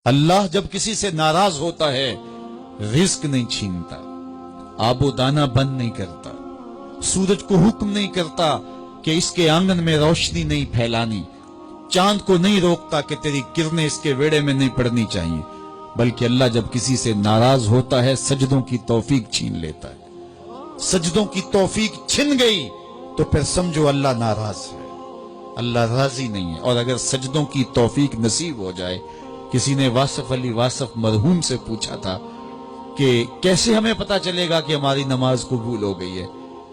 اللہ جب کسی سے ناراض ہوتا ہے رزق نہیں چھینتا، آب و دانہ بند نہیں کرتا، سورج کو حکم نہیں کرتا کہ اس کے آنگن میں روشنی نہیں پھیلانی، چاند کو نہیں روکتا کہ تیری کرنیں اس کے ویڑے میں نہیں پڑنی چاہیے، بلکہ اللہ جب کسی سے ناراض ہوتا ہے سجدوں کی توفیق چھین لیتا ہے۔ سجدوں کی توفیق چھن گئی تو پھر سمجھو اللہ ناراض ہے، اللہ راضی نہیں ہے۔ اور اگر سجدوں کی توفیق نصیب ہو جائے، کسی نے واصف علی واصف مرحوم سے پوچھا تھا کہ کیسے ہمیں پتا چلے گا کہ ہماری نماز قبول ہو گئی ہے،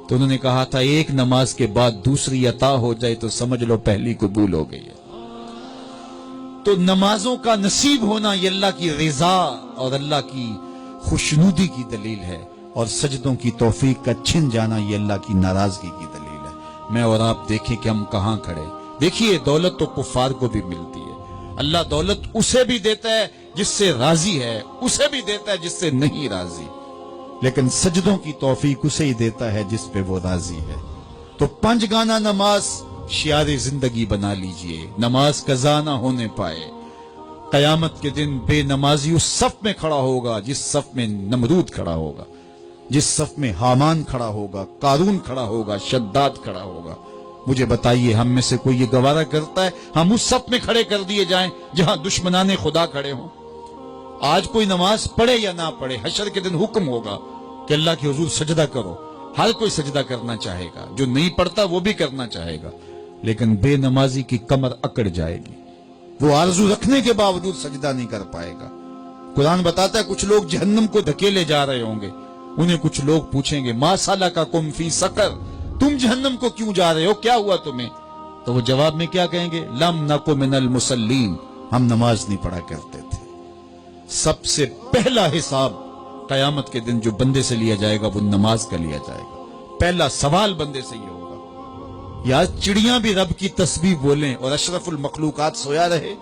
تو انہوں نے کہا تھا ایک نماز کے بعد دوسری عطا ہو جائے تو سمجھ لو پہلی قبول ہو گئی ہے۔ تو نمازوں کا نصیب ہونا یہ اللہ کی رضا اور اللہ کی خوشنودی کی دلیل ہے، اور سجدوں کی توفیق کا چھن جانا یہ اللہ کی ناراضگی کی دلیل ہے۔ میں اور آپ دیکھیں کہ ہم کہاں کھڑے۔ دیکھیے دولت تو کفار کو بھی ملتی ہے، اللہ دولت اسے بھی دیتا ہے جس سے راضی ہے، اسے بھی دیتا ہے جس سے نہیں راضی، لیکن سجدوں کی توفیق اسے ہی دیتا ہے جس پہ وہ راضی ہے۔ تو 5 گانا نماز شعار زندگی بنا لیجئے، نماز قضا نہ ہونے پائے۔ قیامت کے دن بے نمازی اس صف میں کھڑا ہوگا جس صف میں نمرود کھڑا ہوگا، جس صف میں حامان کھڑا ہوگا، قارون کھڑا ہوگا، شداد کھڑا ہوگا۔ مجھے بتائیے ہم میں سے کوئی یہ گوارہ کرتا ہے ہم اس صف میں کھڑے کر دیے جائیں جہاں دشمنان خدا کھڑے ہوں؟ آج کوئی نماز پڑھے یا نہ پڑھے، حشر کے دن حکم ہوگا کہ اللہ کے حضور سجدہ کرو۔ ہر کوئی سجدہ کرنا چاہے گا، جو نہیں پڑھتا وہ بھی کرنا چاہے گا، لیکن بے نمازی کی کمر اکڑ جائے گی، وہ آرزو رکھنے کے باوجود سجدہ نہیں کر پائے گا۔ قرآن بتاتا ہے کچھ لوگ جہنم کو دھکیلے جا رہے ہوں گے، انہیں کچھ لوگ پوچھیں گے ما سلککم فی سقر، تم جہنم کو کیوں جا رہے ہو، کیا ہوا تمہیں؟ تو وہ جواب میں کیا کہیں گے؟ لم نک من المصلین، ہم نماز نہیں پڑھا کرتے تھے۔ سب سے پہلا حساب قیامت کے دن جو بندے سے لیا جائے گا وہ نماز کا لیا جائے گا۔ پہلا سوال بندے سے یہ ہوگا۔ یا چڑیاں بھی رب کی تسبیح بولیں اور اشرف المخلوقات سویا رہے،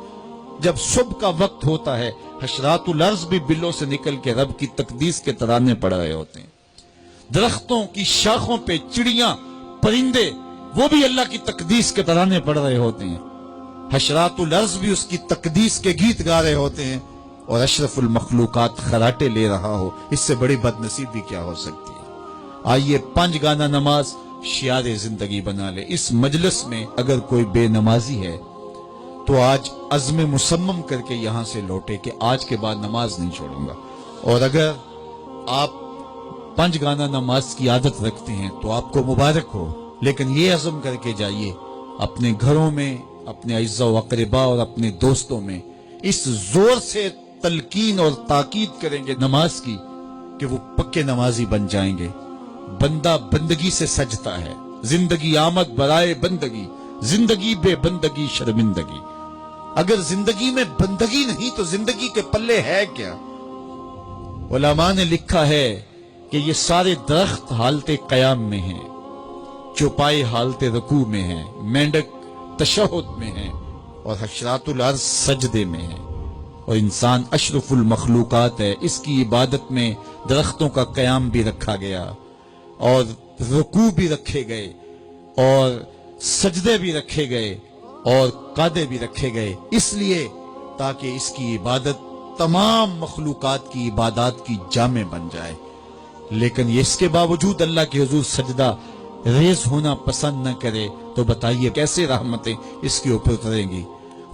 جب صبح کا وقت ہوتا ہے حشرات الارض بھی بلوں سے نکل کے رب کی تقدیس کے ترانے پڑھ رہے ہوتے ہیں، درختوں کی شاخوں پہ چڑیاں پرندے وہ بھی اللہ کی تقدیس کے ترانے پڑھ رہے ہوتے ہیں، حشرات الارض بھی اس کی تقدیس کے گیت گا رہے ہوتے ہیں، اور اشرف المخلوقات خراٹے لے رہا ہو، اس سے بڑی بد نصیبی کیا ہو سکتی ہے؟ آئیے 5 گانا نماز شعار زندگی بنا لے۔ اس مجلس میں اگر کوئی بے نمازی ہے تو آج عزم مصمم کر کے یہاں سے لوٹے کہ آج کے بعد نماز نہیں چھوڑوں گا، اور اگر آپ 5 گانا نماز کی عادت رکھتے ہیں تو آپ کو مبارک ہو، لیکن یہ عزم کر کے جائیے اپنے گھروں میں، اپنے اعزاء و اقرباء اور اپنے دوستوں میں اس زور سے تلقین اور تاکید کریں گے نماز کی کہ وہ پکے نمازی بن جائیں گے۔ بندہ بندگی سے سجتا ہے، زندگی آمد برائے بندگی، زندگی بے بندگی شرمندگی۔ اگر زندگی میں بندگی نہیں تو زندگی کے پلے ہے کیا؟ علماء نے لکھا ہے کہ یہ سارے درخت حالت قیام میں ہیں، چوپائے حالت رکوع میں ہیں، مینڈک تشہد میں ہیں، اور حشرات الارض سجدے میں ہیں، اور انسان اشرف المخلوقات ہے۔ اس کی عبادت میں درختوں کا قیام بھی رکھا گیا، اور رکوع بھی رکھے گئے، اور سجدے بھی رکھے گئے، اور قعدے بھی رکھے گئے، اس لیے تاکہ اس کی عبادت تمام مخلوقات کی عبادات کی جامع بن جائے۔ لیکن یہ اس کے باوجود اللہ کے حضور سجدہ ریز ہونا پسند نہ کرے تو بتائیے کیسے رحمتیں اس کے اوپر اتریں گی؟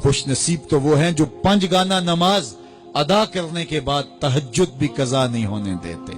خوش نصیب تو وہ ہیں جو 5 گانا نماز ادا کرنے کے بعد تہجد بھی قضا نہیں ہونے دیتے۔